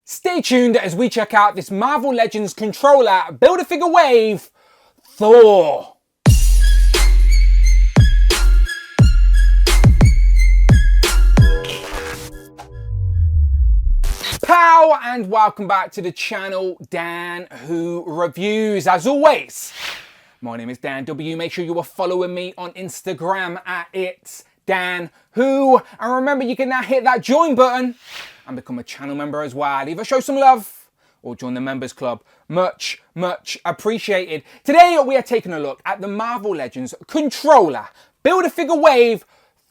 Stay tuned as we check out this Marvel Legends controller Build-A-Figure wave, Thor. Pow, and welcome back to the channel, Dan Who Reviews. As always, my name is Dan W. Make sure you are following me on Instagram at It's Dan Who. And remember, you can now hit that join button and become a channel member as well. Either show some love or join the members club. Much appreciated. Today we are taking a look at the Marvel Legends controller Build-A-Figure wave,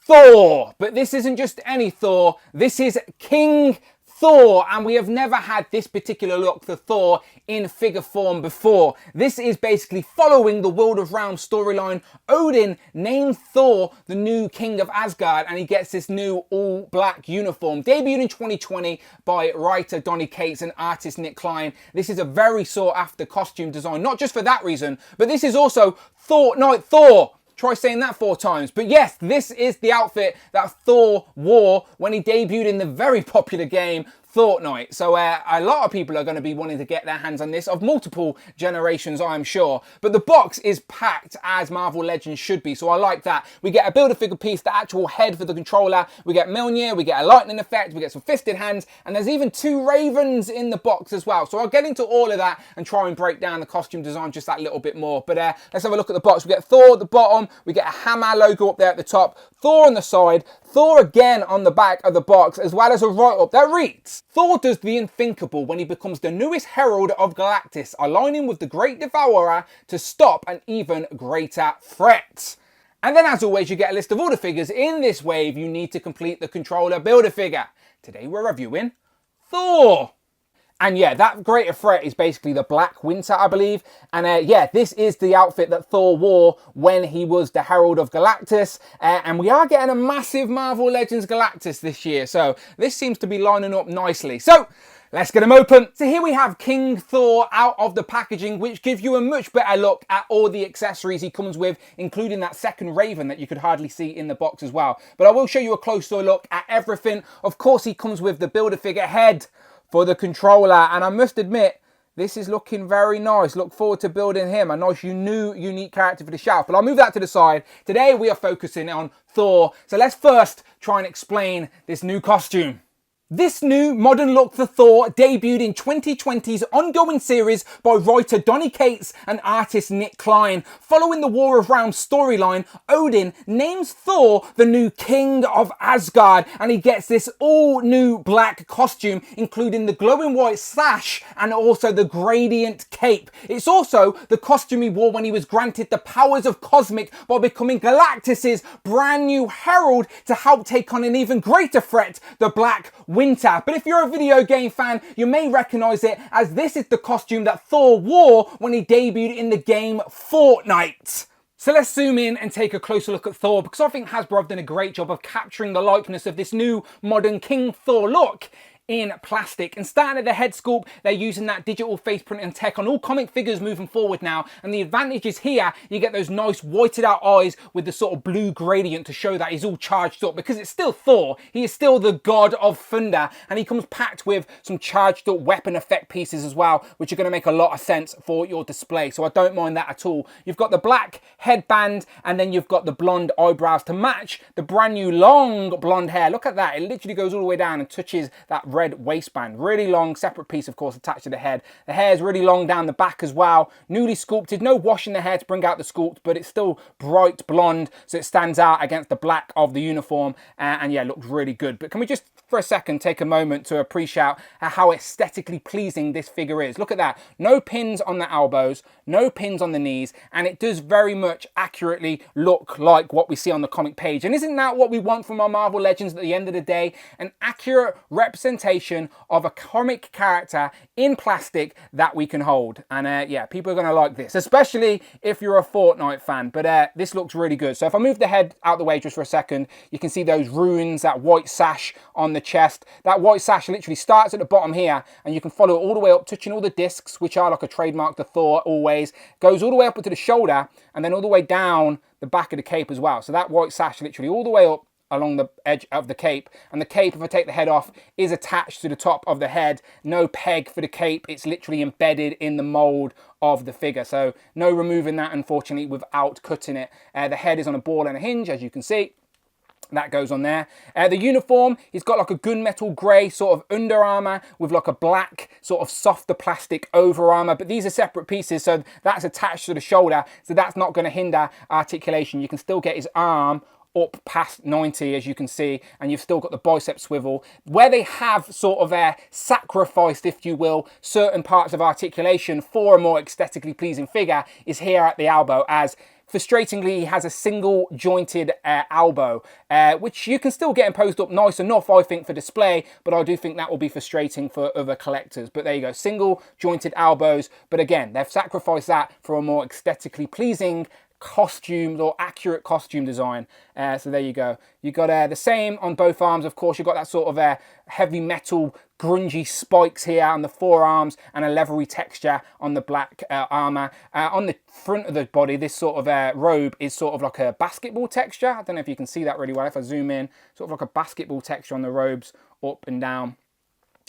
Thor. But this isn't just any Thor, this is King Thor, and we have never had this particular look for Thor in figure form before. This is basically following the World of Realms storyline. Odin named Thor the new king of Asgard, and he gets this new all-black uniform. Debuted in 2020 by writer Donny Cates and artist Nick Klein. This is a very sought-after costume design, not just for that reason, but this is also Fortnite Thor. Try saying that 4 times. But yes, this is the outfit that Thor wore when he debuted in the very popular game Fortnite. So a lot of people are going to be wanting to get their hands on this, of multiple generations, I'm sure. But the box is packed as Marvel Legends should be, so I like that. We get a Build-A-Figure piece, the actual head for the controller. We get Mjolnir, we get a lightning effect, we get some fisted hands, and there's even 2 ravens in the box as well. So I'll get into all of that and try and break down the costume design just that little bit more. But let's have a look at the box. We get Thor at the bottom, we get a hammer logo up there at the top, Thor on the side, Thor again on the back of the box, as well as a write-up that reads, Thor does the unthinkable when he becomes the newest Herald of Galactus, aligning with the Great Devourer to stop an even greater threat. And then, as always, you get a list of all the figures in this wave you need to complete the controller Build-A-Figure. Today we're reviewing Thor. And yeah, that greater threat is basically the Black Winter, I believe. And yeah, this is the outfit that Thor wore when he was the Herald of Galactus. And we are getting a massive Marvel Legends Galactus this year. So this seems to be lining up nicely. So let's get them open. So here we have King Thor out of the packaging, which gives you a much better look at all the accessories he comes with, including that second raven that you could hardly see in the box as well. But I will show you a closer look at everything. Of course, he comes with the Build-A-Figure head for the controller, and I must admit, this is looking very nice. Look forward to building him, a nice new unique character for the shelf. But I'll move that to the side. Today we are focusing on Thor. So let's first try and explain this new costume. This new modern look for Thor debuted in 2020's ongoing series by writer Donny Cates and artist Nick Klein. Following the War of Realms storyline, Odin names Thor the new king of Asgard, and he gets this all new black costume, including the glowing white sash and also the gradient cape. It's also the costume he wore when he was granted the powers of Cosmic by becoming Galactus's brand new herald to help take on an even greater threat, the Black Winter. But if you're a video game fan, you may recognize it, as this is the costume that Thor wore when he debuted in the game Fortnite. So let's zoom in and take a closer look at Thor, because I think Hasbro have done a great job of capturing the likeness of this new modern King Thor look in plastic. And starting at the head sculpt, they're using that digital face printing tech on all comic figures moving forward now. And the advantage is here, you get those nice whited out eyes with the sort of blue gradient to show that he's all charged up, because it's still Thor. He is still the god of thunder, and he comes packed with some charged up weapon effect pieces as well, which are going to make a lot of sense for your display. So I don't mind that at all. You've got the black headband, and then you've got the blonde eyebrows to match the brand new long blonde hair. Look at that. It literally goes all the way down and touches that red waistband. Really long, separate piece, of course, attached to the head. The hair is really long down the back as well. Newly sculpted. No washing the hair to bring out the sculpt, but it's still bright blonde, so it stands out against the black of the uniform. And yeah, looks really good. But can we just, for a second, take a moment to appreciate how aesthetically pleasing this figure is? Look at that. No pins on the elbows, no pins on the knees, and it does very much accurately look like what we see on the comic page. And isn't that what we want from our Marvel Legends at the end of the day? An accurate representation of a comic character in plastic that we can hold. And yeah, people are going to like this, especially if you're a Fortnite fan. But this looks really good. So if I move the head out the way just for a second, you can see those runes, that white sash on the chest. That white sash literally starts at the bottom here, and you can follow it all the way up, touching all the discs, which are like a trademark to Thor always. Goes all the way up to the shoulder, and then all the way down the back of the cape as well. So that white sash literally all the way up along the edge of the cape, and the cape, if I take the head off, is attached to the top of the head. No peg for the cape, it's literally embedded in the mold of the figure, so no removing that, unfortunately, without cutting it. The head is on a ball and a hinge, as you can see. That goes on there. The uniform, he's got like a gunmetal grey sort of under armour with like a black sort of softer plastic over armour, but these are separate pieces, so that's attached to the shoulder, so that's not going to hinder articulation. You can still get his arm up past 90, as you can see, and you've still got the bicep swivel. Where they have sort of sacrificed, if you will, certain parts of articulation for a more aesthetically pleasing figure is here at the elbow, as frustratingly, he has a single jointed elbow, which you can still get him posed up nice enough, I think, for display, but I do think that will be frustrating for other collectors. But there you go, single jointed elbows. But again, they've sacrificed that for a more aesthetically pleasing costumes or accurate costume design. So there you go. You got the same on both arms, of course. You've got that sort of heavy metal grungy spikes here on the forearms and a leathery texture on the black armor. On the front of the body, this sort of robe is sort of like a basketball texture. I don't know if you can see that really well if I zoom in. Sort of like a basketball texture on the robes, up and down.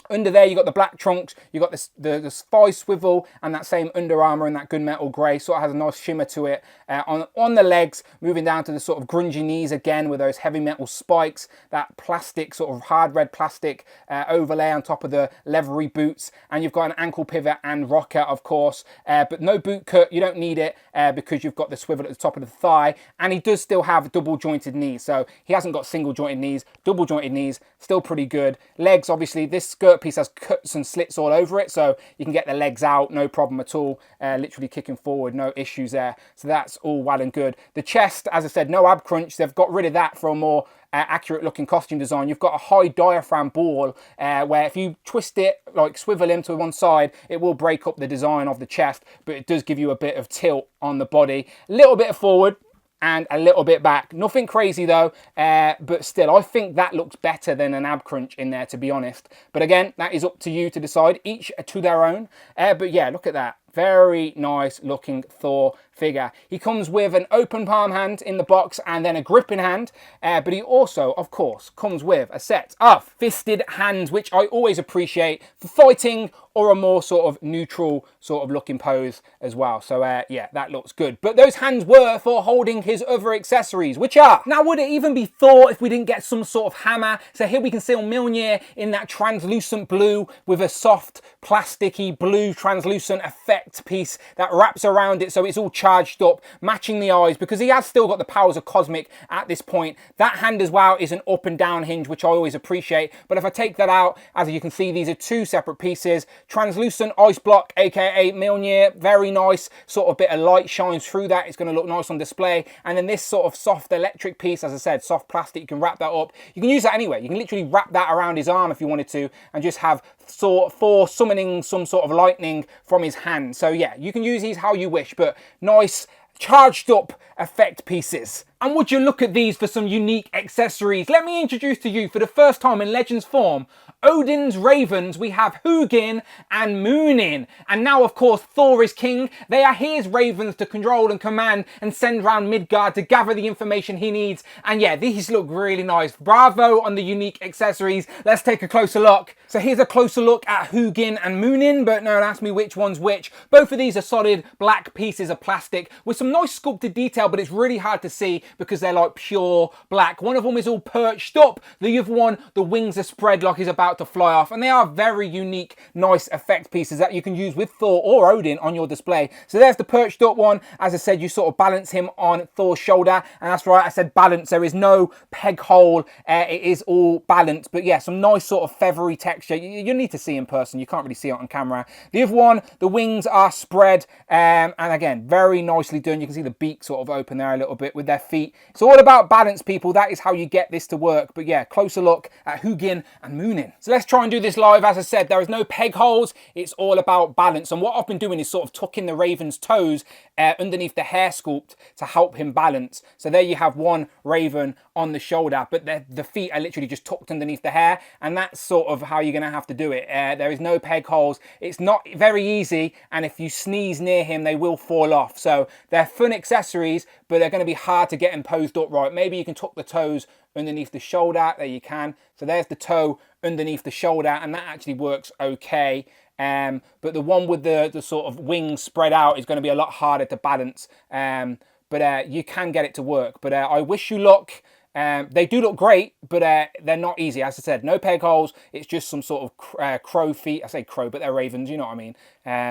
Under there, you got the black trunks, you got the thigh swivel, and that same Under Armour in that gunmetal grey. Sort of has a nice shimmer to it. On the legs, moving down to the sort of grungy knees again with those heavy metal spikes, that plastic, sort of hard red plastic overlay on top of the leathery boots. And you've got an ankle pivot and rocker, of course, but no boot cut. You don't need it because you've got the swivel at the top of the thigh. And he does still have double jointed knees. So he hasn't got single jointed knees, double jointed knees, still pretty good. Legs, obviously, this skirt piece has cuts and slits all over it, so you can get the legs out, no problem at all. Literally kicking forward, no issues there. So that's all well and good. The chest, as I said, no ab crunch. They've got rid of that for a more accurate looking costume design. You've got a high diaphragm ball where if you twist it, like swivel him to one side, it will break up the design of the chest, but it does give you a bit of tilt on the body. A little bit of forward and a little bit back. Nothing crazy though, but still, I think that looks better than an ab crunch in there, to be honest. But again, that is up to you to decide, each to their own. But yeah, look at that. Very nice looking Thor figure. He comes with an open palm hand in the box and then a gripping hand, but he also, of course, comes with a set of fisted hands, which I always appreciate for fighting or a more sort of neutral sort of looking pose as well. So yeah, that looks good. But those hands were for holding his other accessories, which are... Now, would it even be Thor if we didn't get some sort of hammer? So here we can see on Mjolnir in that translucent blue with a soft plasticky blue translucent effect piece that wraps around it, so it's all charged up, matching the eyes, because he has still got the powers of Cosmic at this point. That hand as well is an up and down hinge, which I always appreciate. But if I take that out, as you can see, these are two separate pieces. Translucent ice block, aka Mjolnir, very nice, sort of bit of light shines through that. It's going to look nice on display. And then this sort of soft electric piece, as I said, soft plastic, you can wrap that up. You can use that anywhere. You can literally wrap that around his arm if you wanted to, and just have for summoning some sort of lightning from his hand. So yeah, you can use these how you wish, but nice charged up effect pieces. And would you look at these for some unique accessories? Let me introduce to you, for the first time in Legends form, Odin's Ravens. We have Hugin and Munin. And now, of course, Thor is king. They are his ravens to control and command and send round Midgard to gather the information he needs. And yeah, these look really nice. Bravo on the unique accessories. Let's take a closer look. So here's a closer look at Hugin and Munin, but don't ask me which one's which. Both of these are solid black pieces of plastic with some nice sculpted detail, but it's really hard to see because they're like pure black. One of them is all perched up. The other one, the wings are spread like he's about to fly off, and they are very unique, nice effect pieces that you can use with Thor or Odin on your display. So there's the perched up one. As I said, you sort of balance him on Thor's shoulder, and that's right, I said balance. There is no peg hole. It is all balanced, but yeah, some nice sort of feathery texture. You need to see in person. You can't really see it on camera. The other one, the wings are spread, and again, very nicely done. You can see the beak sort of open there a little bit with their feet. It's all about balance, people. That is how you get this to work. But yeah, closer look at Hugin and Munin. So let's try and do this live. As I said, there is no peg holes. It's all about balance. And what I've been doing is sort of tucking the raven's toes underneath the hair sculpt to help him balance. So there you have one raven on the shoulder, but the feet are literally just tucked underneath the hair. And that's sort of how you're going to have to do it. There is no peg holes. It's not very easy. And if you sneeze near him, they will fall off. So they're fun accessories, but they're going to be hard to get getting posed up right. Maybe you can tuck the toes underneath the shoulder. There you can. So there's the toe underneath the shoulder, and that actually works okay. But the one with the sort of wings spread out is going to be a lot harder to balance. But you can get it to work. But I wish you luck. They do look great, but they're not easy. As I said, no peg holes. It's just some sort of crow feet. I say crow, but they're ravens. You know what I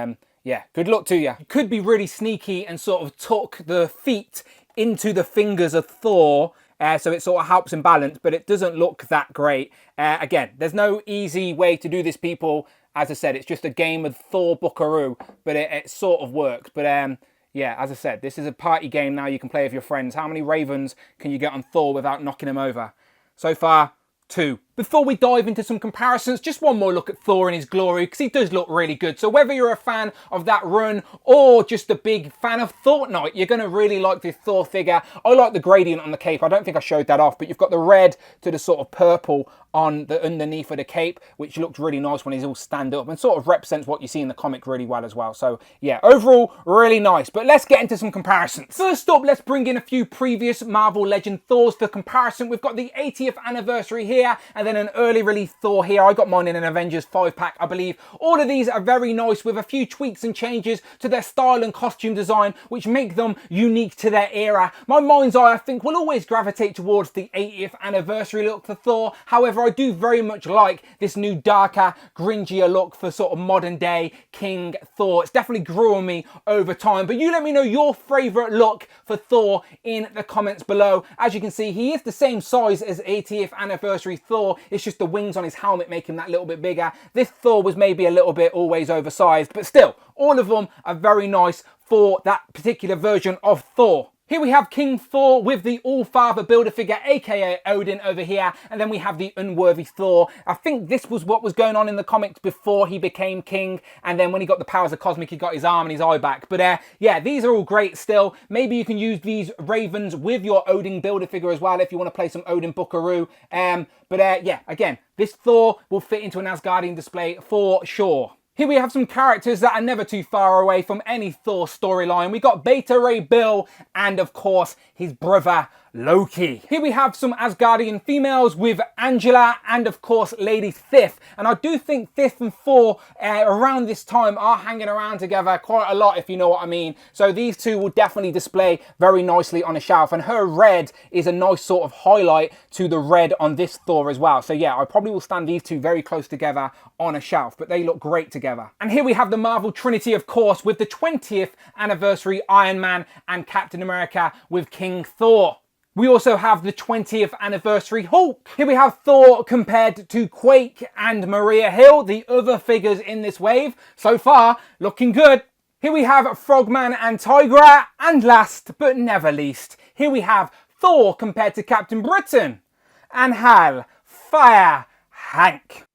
mean? Yeah, good luck to you. You could be really sneaky and sort of tuck the feet into the fingers of Thor, so it sort of helps him balance, but it doesn't look that great. Again, there's no easy way to do this, people. As I said, it's just a game of Thor Buckaroo, but it sort of works. But yeah, as I said, this is a party game now you can play with your friends. How many ravens can you get on Thor without knocking him over? So far, 2. Before we dive into some comparisons, just one more look at Thor in his glory, because he does look really good. So whether you're a fan of that run or just a big fan of Fortnite, you're going to really like this Thor figure. I like the gradient on the cape. I don't think I showed that off, but you've got the red to the sort of purple on the underneath of the cape, which looks really nice when he's all stand up and sort of represents what you see in the comic really well as well. So yeah, overall, really nice. But let's get into some comparisons. First up, let's bring in a few previous Marvel Legend Thors for comparison. We've got the 80th anniversary here, and then an early release Thor here. I got mine in an Avengers 5-pack, I believe. All of these are very nice with a few tweaks and changes to their style and costume design, which make them unique to their era. My mind's eye, I think, will always gravitate towards the 80th anniversary look for Thor. However, I do very much like this new darker, gringier look for sort of modern day King Thor. It's definitely grew on me over time. But you let me know your favourite look for Thor in the comments below. As you can see, he is the same size as 80th anniversary Thor. It's just the wings on his helmet make him that little bit bigger. This Thor was maybe a little bit always oversized, but still, all of them are very nice for that particular version of Thor. Here we have King Thor with the All-Father Build-A-Figure, aka Odin over here, and then we have the Unworthy Thor. I think this was what was going on in the comics before he became king, and then when he got the powers of Cosmic, he got his arm and his eye back. But yeah, these are all great still. Maybe you can use these ravens with your Odin Build-A-Figure as well if you want to play some Odin Buckaroo. But yeah, again, this Thor will fit into an Asgardian display for sure. Here we have some characters that are never too far away from any Thor storyline. We got Beta Ray Bill and, of course, his brother Loki. Here we have some Asgardian females with Angela and, of course, Lady Sif. And I do think Sif and Thor around this time are hanging around together quite a lot, if you know what I mean. So these two will definitely display very nicely on a shelf. And her red is a nice sort of highlight to the red on this Thor as well. So yeah, I probably will stand these two very close together on a shelf, but they look great together. And here we have the Marvel Trinity, of course, with the 20th anniversary Iron Man and Captain America with King Thor. We also have the 20th anniversary Hulk. Here we have Thor compared to Quake and Maria Hill, the other figures in this wave. So far, looking good. Here we have Frogman and Tigra. And last but never least, here we have Thor compared to Captain Britain and Hal Fire Hank.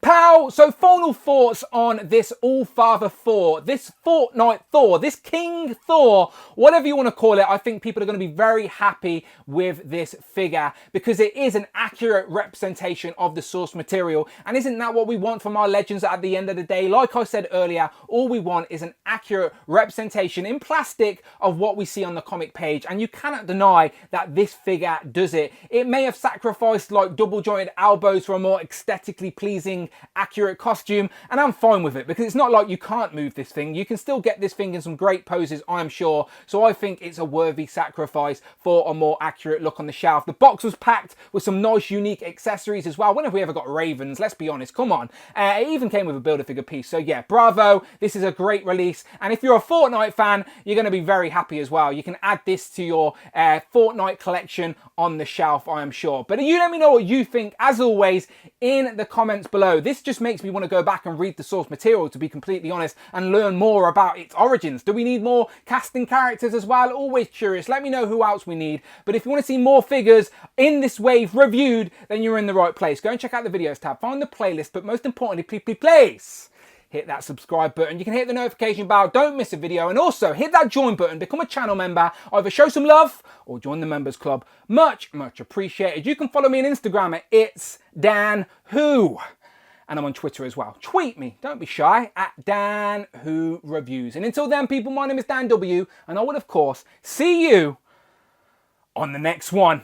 Pow! So final thoughts on this All-Father Thor, this Fortnite Thor, this King Thor, whatever you want to call it. I think people are going to be very happy with this figure because it is an accurate representation of the source material. And isn't that what we want from our Legends at the end of the day? Like I said earlier, all we want is an accurate representation in plastic of what we see on the comic page. And you cannot deny that this figure does it. It may have sacrificed like double jointed elbows for a more aesthetically pleasing accurate costume, and I'm fine with it because it's not like you can't move this thing. You can still get this thing in some great poses, I'm sure. So I think it's a worthy sacrifice for a more accurate look on the shelf. The box was packed with some nice unique accessories as well. When have we ever got ravens? Let's be honest, come on. It even came with a Build-A-Figure piece. So yeah, bravo. This is a great release. And if you're a Fortnite fan, you're going to be very happy as well. You can add this to your Fortnite collection on the shelf, I am sure. But you let me know what you think, as always, in the comments below. This just makes me want to go back and read the source material, to be completely honest, and learn more about its origins. Do we need more casting characters as well? Always curious. Let me know who else we need. But if you want to see more figures in this wave reviewed, then you're in the right place. Go and check out the videos tab, find the playlist, but most importantly, please hit that subscribe button. You can hit the notification bell, don't miss a video, and also hit that join button, become a channel member, either show some love or join the members club. Much appreciated. You can follow me on Instagram at itsdanwho. And I'm on Twitter as well. Tweet me, don't be shy, at Dan Who Reviews. And until then, people, my name is Dan W, and I will, of course, see you on the next one.